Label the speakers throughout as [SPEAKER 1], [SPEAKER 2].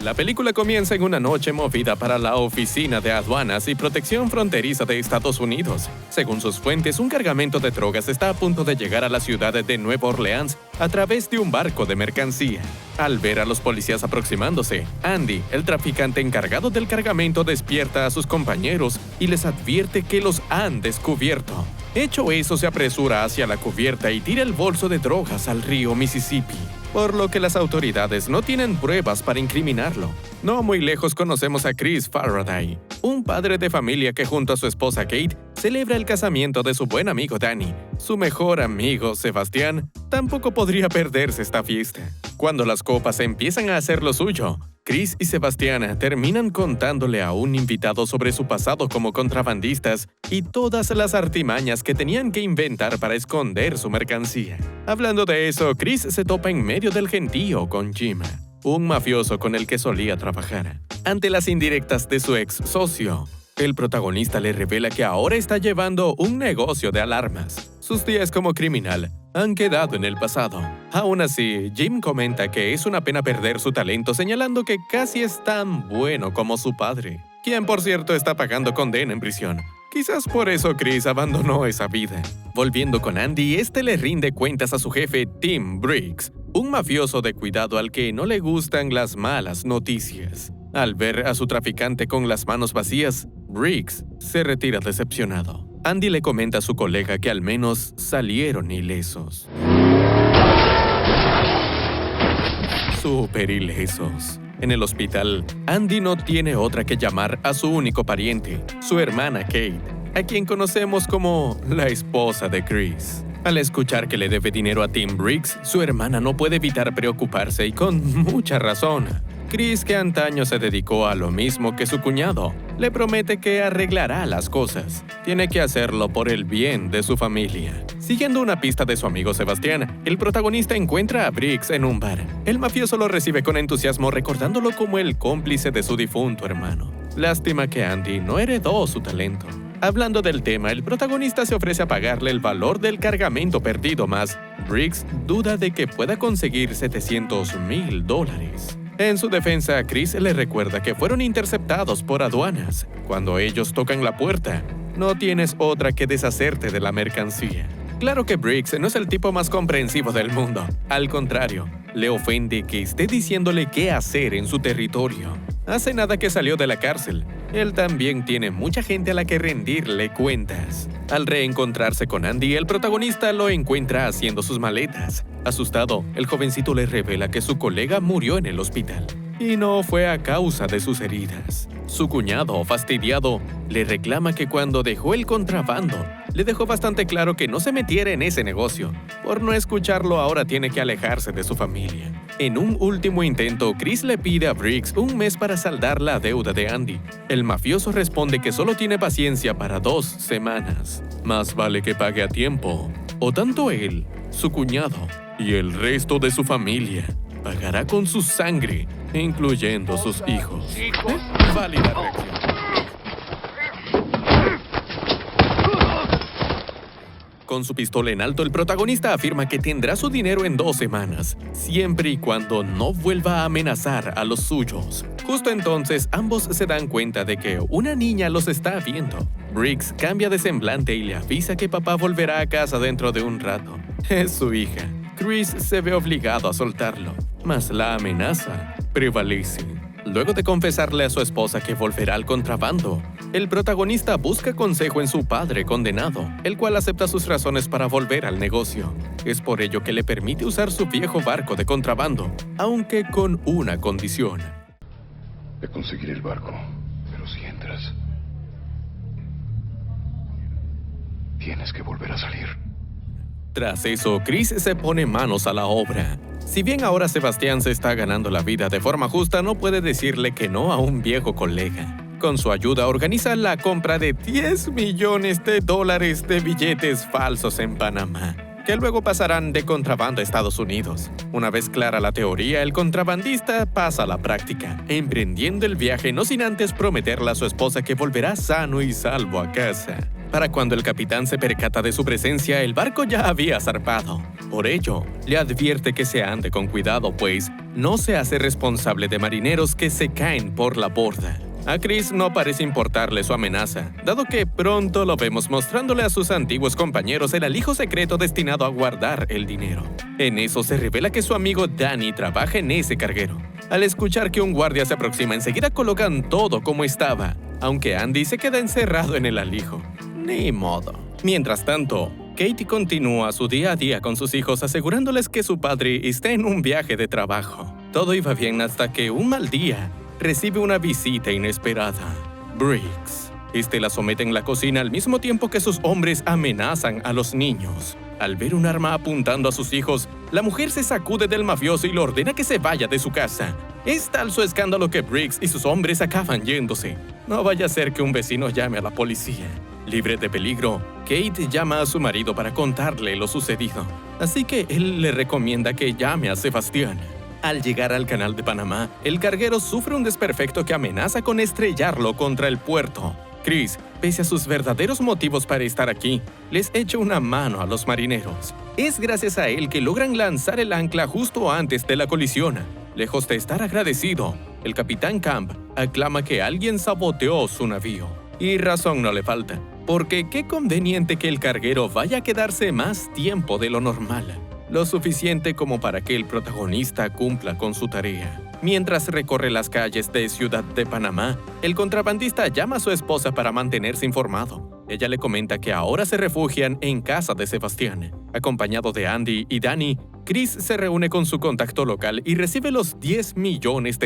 [SPEAKER 1] La película comienza en una noche movida para la Oficina de Aduanas y Protección Fronteriza de Estados Unidos. Según sus fuentes, un cargamento de drogas está a punto de llegar a la ciudad de Nueva Orleans a través de un barco de mercancía. Al ver a los policías aproximándose, Andy, el traficante encargado del cargamento, despierta a sus compañeros y les advierte que los han descubierto. Hecho eso, se apresura hacia la cubierta y tira el bolso de drogas al río Mississippi, por lo que las autoridades no tienen pruebas para incriminarlo. No muy lejos conocemos a Chris Faraday, un padre de familia que junto a su esposa Kate celebra el casamiento de su buen amigo Danny. Su mejor amigo, Sebastián, tampoco podría perderse esta fiesta. Cuando las copas empiezan a hacer lo suyo, Chris y Sebastián terminan contándole a un invitado sobre su pasado como contrabandistas y todas las artimañas que tenían que inventar para esconder su mercancía. Hablando de eso, Chris se topa en medio del gentío con Jim, un mafioso con el que solía trabajar. Ante las indirectas de su ex socio, el protagonista le revela que ahora está llevando un negocio de alarmas. Sus días como criminal han quedado en el pasado. Aún así, Jim comenta que es una pena perder su talento, señalando que casi es tan bueno como su padre, quien por cierto está pagando condena en prisión. Quizás por eso Chris abandonó esa vida. Volviendo con Andy, este le rinde cuentas a su jefe Tim Briggs, un mafioso de cuidado al que no le gustan las malas noticias. Al ver a su traficante con las manos vacías, Briggs se retira decepcionado. Andy le comenta a su colega que al menos salieron ilesos. Súper ilesos. En el hospital, Andy no tiene otra que llamar a su único pariente, su hermana Kate, a quien conocemos como la esposa de Chris. Al escuchar que le debe dinero a Tim Briggs, su hermana no puede evitar preocuparse y con mucha razón. Chris, que antaño se dedicó a lo mismo que su cuñado, le promete que arreglará las cosas. Tiene que hacerlo por el bien de su familia. Siguiendo una pista de su amigo Sebastián, el protagonista encuentra a Briggs en un bar. El mafioso lo recibe con entusiasmo, recordándolo como el cómplice de su difunto hermano. Lástima que Andy no heredó su talento. Hablando del tema, el protagonista se ofrece a pagarle el valor del cargamento perdido, más Briggs duda de que pueda conseguir $700,000. En su defensa, Chris le recuerda que fueron interceptados por aduanas. Cuando ellos tocan la puerta, no tienes otra que deshacerte de la mercancía. Claro que Briggs no es el tipo más comprensivo del mundo. Al contrario, le ofende que esté diciéndole qué hacer en su territorio. Hace nada que salió de la cárcel. Él también tiene mucha gente a la que rendirle cuentas. Al reencontrarse con Andy, el protagonista lo encuentra haciendo sus maletas. Asustado, el jovencito le revela que su colega murió en el hospital. Y no fue a causa de sus heridas. Su cuñado, fastidiado, le reclama que cuando dejó el contrabando, le dejó bastante claro que no se metiera en ese negocio. Por no escucharlo, ahora tiene que alejarse de su familia. En un último intento, Chris le pide a Briggs un mes para saldar la deuda de Andy. El mafioso responde que solo tiene paciencia para 2 semanas. Más vale que pague a tiempo, o tanto él, su cuñado y el resto de su familia pagará con su sangre, incluyendo sus hijos. Válida reacción. Con su pistola en alto, el protagonista afirma que tendrá su dinero en 2 semanas, siempre y cuando no vuelva a amenazar a los suyos. Justo entonces, ambos se dan cuenta de que una niña los está viendo. Briggs cambia de semblante y le avisa que papá volverá a casa dentro de un rato. Es su hija. Chris se ve obligado a soltarlo, mas la amenaza prevalece. Luego de confesarle a su esposa que volverá al contrabando, el protagonista busca consejo en su padre condenado, el cual acepta sus razones para volver al negocio. Es por ello que le permite usar su viejo barco de contrabando, aunque con una condición.
[SPEAKER 2] Te conseguiré el barco, pero si entras, tienes que volver a salir.
[SPEAKER 1] Tras eso, Chris se pone manos a la obra. Si bien ahora Sebastián se está ganando la vida de forma justa, no puede decirle que no a un viejo colega. Con su ayuda organiza la compra de $10 millones de billetes falsos en Panamá, que luego pasarán de contrabando a Estados Unidos. Una vez clara la teoría, el contrabandista pasa a la práctica, emprendiendo el viaje no sin antes prometerle a su esposa que volverá sano y salvo a casa. Para cuando el capitán se percata de su presencia, el barco ya había zarpado. Por ello, le advierte que se ande con cuidado, pues no se hace responsable de marineros que se caen por la borda. A Chris no parece importarle su amenaza, dado que pronto lo vemos mostrándole a sus antiguos compañeros el alijo secreto destinado a guardar el dinero. En eso se revela que su amigo Danny trabaja en ese carguero. Al escuchar que un guardia se aproxima, enseguida colocan todo como estaba, aunque Andy se queda encerrado en el alijo. Ni modo. Mientras tanto, Katie continúa su día a día con sus hijos, asegurándoles que su padre está en un viaje de trabajo. Todo iba bien hasta que un mal día recibe una visita inesperada. Briggs. La somete en la cocina al mismo tiempo que sus hombres amenazan a los niños. Al ver un arma apuntando a sus hijos, la mujer se sacude del mafioso y le ordena que se vaya de su casa. Es tal su escándalo que Briggs y sus hombres acaban yéndose. No vaya a ser que un vecino llame a la policía. Libre de peligro, Kate llama a su marido para contarle lo sucedido. Así que él le recomienda que llame a Sebastián. Al llegar al canal de Panamá, el carguero sufre un desperfecto que amenaza con estrellarlo contra el puerto. Chris, pese a sus verdaderos motivos para estar aquí, les echa una mano a los marineros. Es gracias a él que logran lanzar el ancla justo antes de la colisión. Lejos de estar agradecido, el capitán Camp aclama que alguien saboteó su navío. Y razón no le falta, porque qué conveniente que el carguero vaya a quedarse más tiempo de lo normal. Lo suficiente como para que el protagonista cumpla con su tarea. Mientras recorre las calles de Ciudad de Panamá, el contrabandista llama a su esposa para mantenerse informado. Ella le comenta que ahora se refugian en casa de Sebastián. Acompañado de Andy y Danny, Chris se reúne con su contacto local y recibe los $10 millones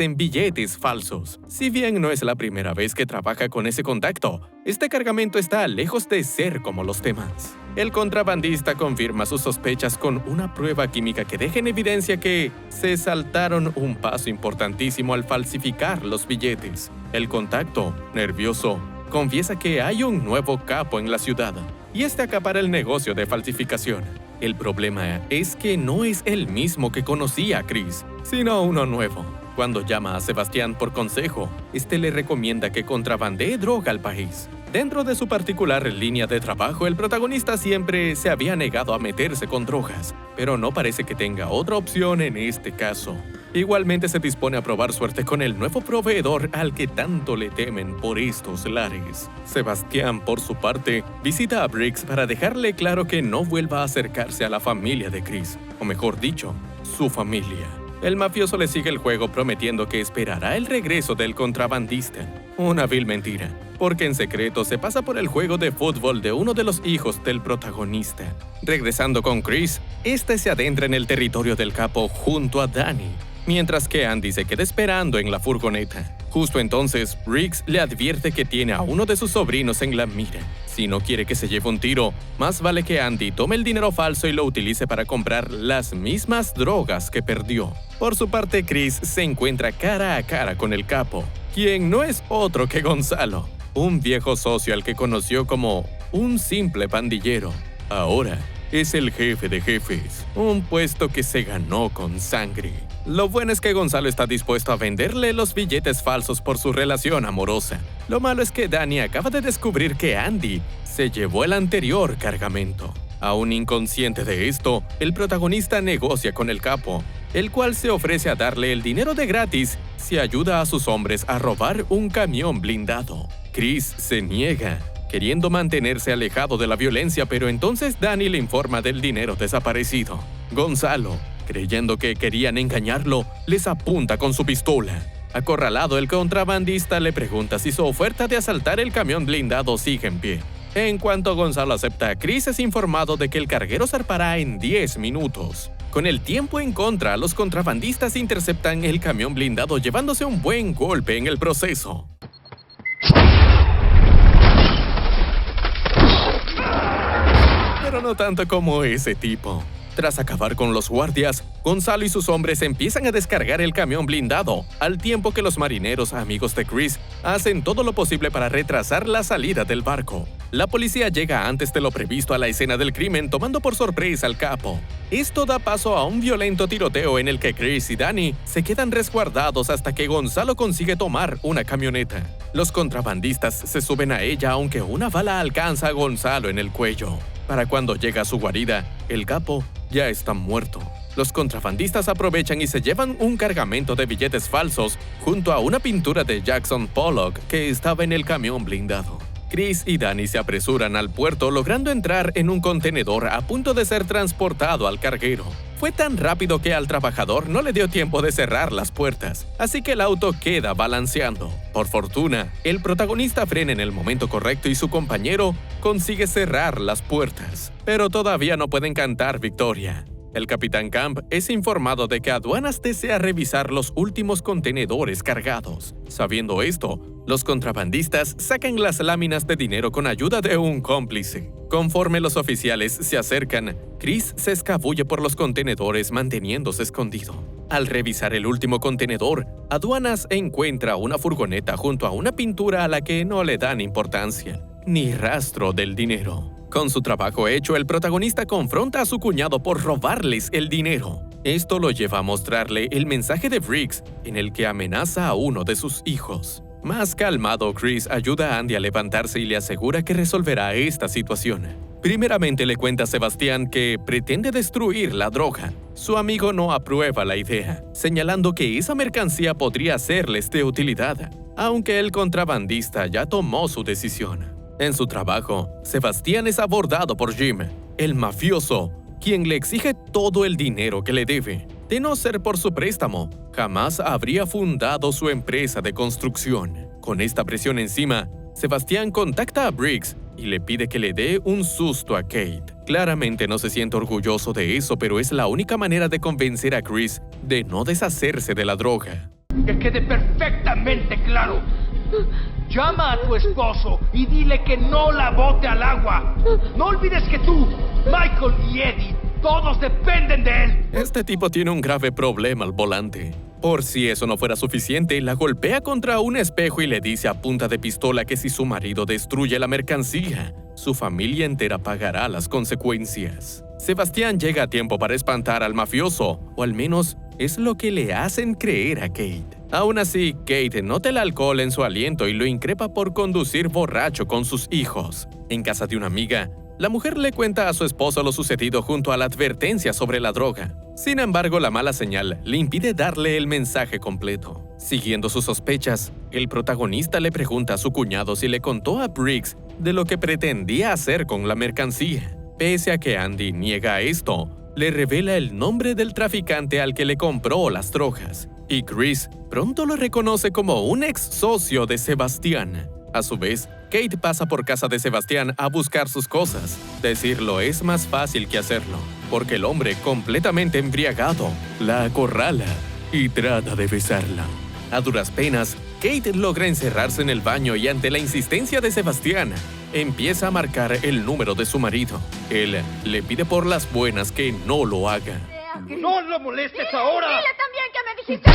[SPEAKER 1] en billetes falsos. Si bien no es la primera vez que trabaja con ese contacto, este cargamento está lejos de ser como los demás. El contrabandista confirma sus sospechas con una prueba química que deja en evidencia que se saltaron un paso importantísimo al falsificar los billetes. El contacto, nervioso, confiesa que hay un nuevo capo en la ciudad y este acapara el negocio de falsificación. El problema es que no es el mismo que conocía a Chris, sino uno nuevo. Cuando llama a Sebastián por consejo, le recomienda que contrabandee droga al país. Dentro de su particular línea de trabajo, el protagonista siempre se había negado a meterse con drogas, pero no parece que tenga otra opción en este caso. Igualmente se dispone a probar suerte con el nuevo proveedor al que tanto le temen por estos lares. Sebastián, por su parte, visita a Briggs para dejarle claro que no vuelva a acercarse a la familia de Chris, o mejor dicho, su familia. El mafioso le sigue el juego prometiendo que esperará el regreso del contrabandista. Una vil mentira, porque en secreto se pasa por el juego de fútbol de uno de los hijos del protagonista. Regresando con Chris, se adentra en el territorio del capo junto a Danny, mientras que Andy se queda esperando en la furgoneta. Justo entonces, Briggs le advierte que tiene a uno de sus sobrinos en la mira. Si no quiere que se lleve un tiro, más vale que Andy tome el dinero falso y lo utilice para comprar las mismas drogas que perdió. Por su parte, Chris se encuentra cara a cara con el capo, quien no es otro que Gonzalo, un viejo socio al que conoció como un simple pandillero. Ahora es el jefe de jefes, un puesto que se ganó con sangre. Lo bueno es que Gonzalo está dispuesto a venderle los billetes falsos por su relación amorosa. Lo malo es que Danny acaba de descubrir que Andy se llevó el anterior cargamento. Aún inconsciente de esto, el protagonista negocia con el capo, el cual se ofrece a darle el dinero de gratis si ayuda a sus hombres a robar un camión blindado. Chris se niega, queriendo mantenerse alejado de la violencia, pero entonces Danny le informa del dinero desaparecido. Gonzalo, creyendo que querían engañarlo, les apunta con su pistola. Acorralado, el contrabandista le pregunta si su oferta de asaltar el camión blindado sigue en pie. En cuanto Gonzalo acepta, Chris es informado de que el carguero zarpará en 10 minutos. Con el tiempo en contra, los contrabandistas interceptan el camión blindado, llevándose un buen golpe en el proceso. Pero no tanto como ese tipo. Tras acabar con los guardias, Gonzalo y sus hombres empiezan a descargar el camión blindado, al tiempo que los marineros amigos de Chris hacen todo lo posible para retrasar la salida del barco. La policía llega antes de lo previsto a la escena del crimen, tomando por sorpresa al capo. Esto da paso a un violento tiroteo en el que Chris y Danny se quedan resguardados hasta que Gonzalo consigue tomar una camioneta. Los contrabandistas se suben a ella, aunque una bala alcanza a Gonzalo en el cuello. Para cuando llega a su guarida, el capo ya está muerto. Los contrabandistas aprovechan y se llevan un cargamento de billetes falsos junto a una pintura de Jackson Pollock que estaba en el camión blindado. Chris y Danny se apresuran al puerto, logrando entrar en un contenedor a punto de ser transportado al carguero. Fue tan rápido que al trabajador no le dio tiempo de cerrar las puertas, así que el auto queda balanceando. Por fortuna, el protagonista frena en el momento correcto y su compañero consigue cerrar las puertas. Pero todavía no pueden cantar victoria. El capitán Camp es informado de que aduanas desea revisar los últimos contenedores cargados. Sabiendo esto, los contrabandistas sacan las láminas de dinero con ayuda de un cómplice. Conforme los oficiales se acercan, Chris se escabulle por los contenedores manteniéndose escondido. Al revisar el último contenedor, aduanas encuentra una furgoneta junto a una pintura a la que no le dan importancia, ni rastro del dinero. Con su trabajo hecho, el protagonista confronta a su cuñado por robarles el dinero. Esto lo lleva a mostrarle el mensaje de Briggs, en el que amenaza a uno de sus hijos. Más calmado, Chris ayuda a Andy a levantarse y le asegura que resolverá esta situación. Primeramente le cuenta a Sebastián que pretende destruir la droga. Su amigo no aprueba la idea, señalando que esa mercancía podría serles de utilidad, aunque el contrabandista ya tomó su decisión. En su trabajo, Sebastián es abordado por Jim, el mafioso, quien le exige todo el dinero que le debe. De no ser por su préstamo, jamás habría fundado su empresa de construcción. Con esta presión encima, Sebastián contacta a Briggs y le pide que le dé un susto a Kate. Claramente no se siente orgulloso de eso, pero es la única manera de convencer a Chris de no deshacerse de la droga.
[SPEAKER 3] Que quede perfectamente claro. Llama a tu esposo y dile que no la bote al agua. No olvides que tú, Michael y Eddie, todos dependen de él.
[SPEAKER 1] Este tipo tiene un grave problema al volante. Por si eso no fuera suficiente, la golpea contra un espejo y le dice a punta de pistola que si su marido destruye la mercancía, su familia entera pagará las consecuencias. Sebastián llega a tiempo para espantar al mafioso, o al menos es lo que le hacen creer a Kate. Aún así, Kate nota el alcohol en su aliento y lo increpa por conducir borracho con sus hijos. En casa de una amiga, la mujer le cuenta a su esposo lo sucedido junto a la advertencia sobre la droga. Sin embargo, la mala señal le impide darle el mensaje completo. Siguiendo sus sospechas, el protagonista le pregunta a su cuñado si le contó a Briggs de lo que pretendía hacer con la mercancía. Pese a que Andy niega esto, le revela el nombre del traficante al que le compró las drogas, y Chris pronto lo reconoce como un ex socio de Sebastián. A su vez, Kate pasa por casa de Sebastián a buscar sus cosas. Decirlo es más fácil que hacerlo, porque el hombre, completamente embriagado, la acorrala y trata de besarla. A duras penas, Kate logra encerrarse en el baño y ante la insistencia de Sebastián, empieza a marcar el número de su marido. Él le pide por las buenas que no lo haga.
[SPEAKER 3] ¡No lo molestes ahora!
[SPEAKER 4] Dile también que me dijiste.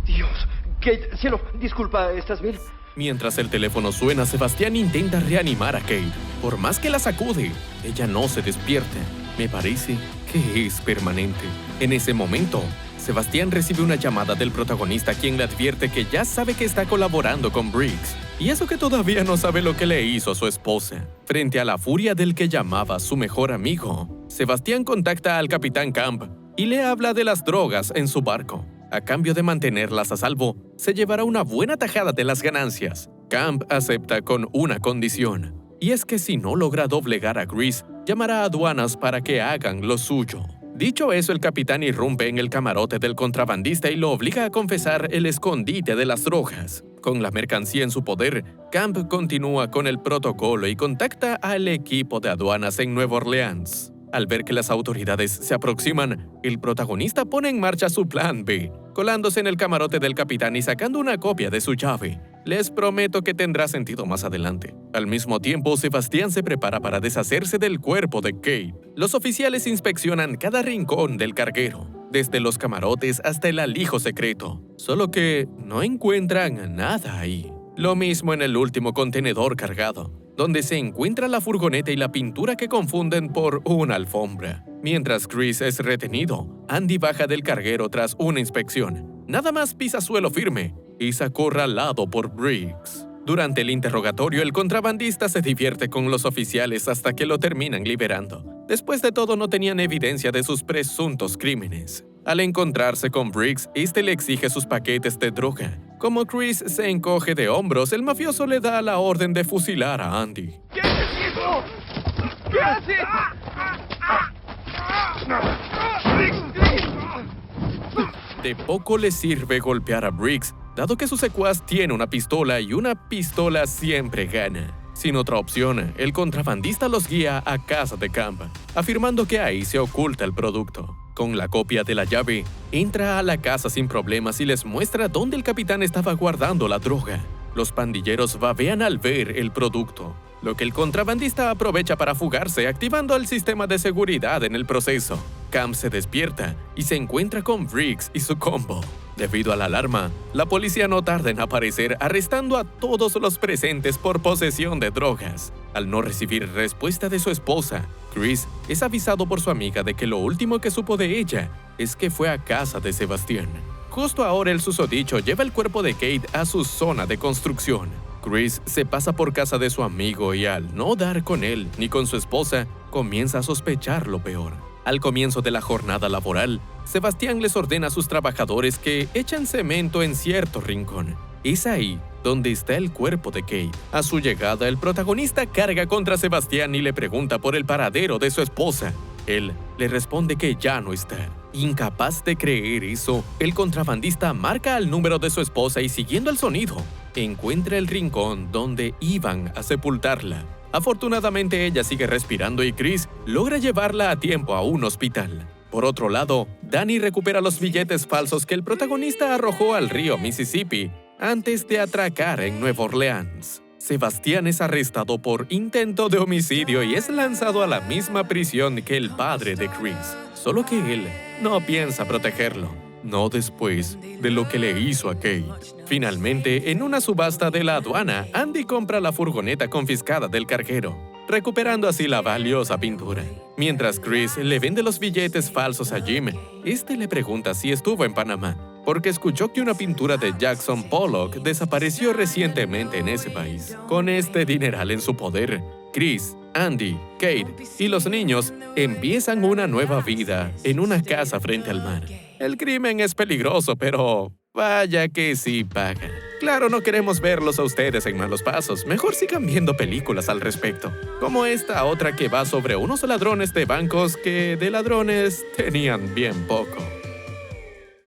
[SPEAKER 3] Dios, Kate, cielo, disculpa, ¿estás bien?
[SPEAKER 1] Mientras el teléfono suena, Sebastián intenta reanimar a Kate. Por más que la sacude, ella no se despierta. Me parece que es permanente. En ese momento, Sebastián recibe una llamada del protagonista, quien le advierte que ya sabe que está colaborando con Briggs. Y eso que todavía no sabe lo que le hizo a su esposa. Frente a la furia del que llamaba su mejor amigo, Sebastián contacta al capitán Camp y le habla de las drogas en su barco. A cambio de mantenerlas a salvo, se llevará una buena tajada de las ganancias. Camp acepta con una condición, y es que si no logra doblegar a Chris, llamará a aduanas para que hagan lo suyo. Dicho eso, el capitán irrumpe en el camarote del contrabandista y lo obliga a confesar el escondite de las drogas. Con la mercancía en su poder, Camp continúa con el protocolo y contacta al equipo de aduanas en Nueva Orleans. Al ver que las autoridades se aproximan, el protagonista pone en marcha su plan B, colándose en el camarote del capitán y sacando una copia de su llave. Les prometo que tendrá sentido más adelante. Al mismo tiempo, Sebastián se prepara para deshacerse del cuerpo de Kate. Los oficiales inspeccionan cada rincón del carguero, desde los camarotes hasta el alijo secreto, solo que no encuentran nada ahí. Lo mismo en el último contenedor cargado, donde se encuentra la furgoneta y la pintura que confunden por una alfombra. Mientras Chris es retenido, Andy baja del carguero tras una inspección. Nada más pisa suelo firme y es acorralado por Briggs. Durante el interrogatorio, el contrabandista se divierte con los oficiales hasta que lo terminan liberando. Después de todo, no tenían evidencia de sus presuntos crímenes. Al encontrarse con Briggs, este le exige sus paquetes de droga. Como Chris se encoge de hombros, el mafioso le da la orden de fusilar a Andy.
[SPEAKER 3] ¿Qué es eso? ¿Qué haces?
[SPEAKER 1] De poco le sirve golpear a Briggs, dado que su secuaz tiene una pistola y una pistola siempre gana. Sin otra opción, el contrabandista los guía a casa de Camp, afirmando que ahí se oculta el producto. Con la copia de la llave, entra a la casa sin problemas y les muestra dónde el capitán estaba guardando la droga. Los pandilleros babean al ver el producto, lo que el contrabandista aprovecha para fugarse, activando el sistema de seguridad en el proceso. Camp se despierta y se encuentra con Briggs y su combo. Debido a la alarma, la policía no tarda en aparecer, arrestando a todos los presentes por posesión de drogas. Al no recibir respuesta de su esposa, Chris es avisado por su amiga de que lo último que supo de ella es que fue a casa de Sebastián. Justo ahora el susodicho lleva el cuerpo de Kate a su zona de construcción. Chris se pasa por casa de su amigo y al no dar con él ni con su esposa, comienza a sospechar lo peor. Al comienzo de la jornada laboral, Sebastián les ordena a sus trabajadores que echen cemento en cierto rincón. Es ahí donde está el cuerpo de Kate. A su llegada, el protagonista carga contra Sebastián y le pregunta por el paradero de su esposa. Él le responde que ya no está. Incapaz de creer eso, el contrabandista marca el número de su esposa y siguiendo el sonido, encuentra el rincón donde iban a sepultarla. Afortunadamente ella sigue respirando y Chris logra llevarla a tiempo a un hospital. Por otro lado, Danny recupera los billetes falsos que el protagonista arrojó al río Mississippi antes de atracar en Nueva Orleans. Sebastián es arrestado por intento de homicidio y es lanzado a la misma prisión que el padre de Chris, solo que él no piensa protegerlo. No después de lo que le hizo a Kate. Finalmente, en una subasta de la aduana, Andy compra la furgoneta confiscada del carguero, recuperando así la valiosa pintura. Mientras Chris le vende los billetes falsos a Jim, este le pregunta si estuvo en Panamá, porque escuchó que una pintura de Jackson Pollock desapareció recientemente en ese país. Con este dineral en su poder, Chris, Andy, Kate y los niños empiezan una nueva vida en una casa frente al mar. El crimen es peligroso, pero vaya que sí paga. Claro, no queremos verlos a ustedes en malos pasos. Mejor sigan viendo películas al respecto, como esta otra que va sobre unos ladrones de bancos que de ladrones tenían bien poco.